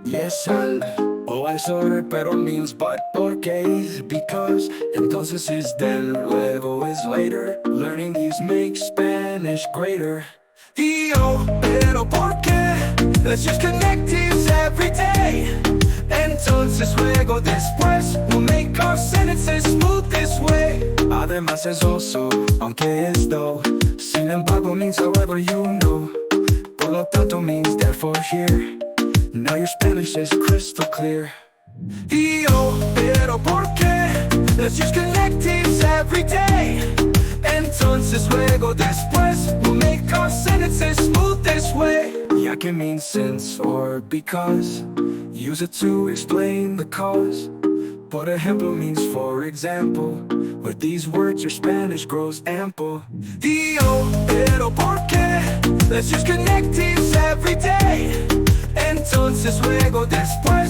Yes, al o al sobre, pero means but. Porque, because. Entonces is then, luego is later. Learning these makes Spanish greater. Pero ¿por qué? Let's use connectives every day. Entonces luego después we'll make our sentences smooth this way. Además es also, aunque es though. Sin embargo means however you know. Por lo tanto means therefore here. Now your Spanish is crystal clear. Pero ¿por qué? Let's use connectives every day. Entonces luego después we'll make our sentences smooth this way. Ya que means since or because. Use it to explain the cause. Por ejemplo means for example. With these words your Spanish grows ample. Pero ¿por qué? Let's use connectives every day. Entonces luego después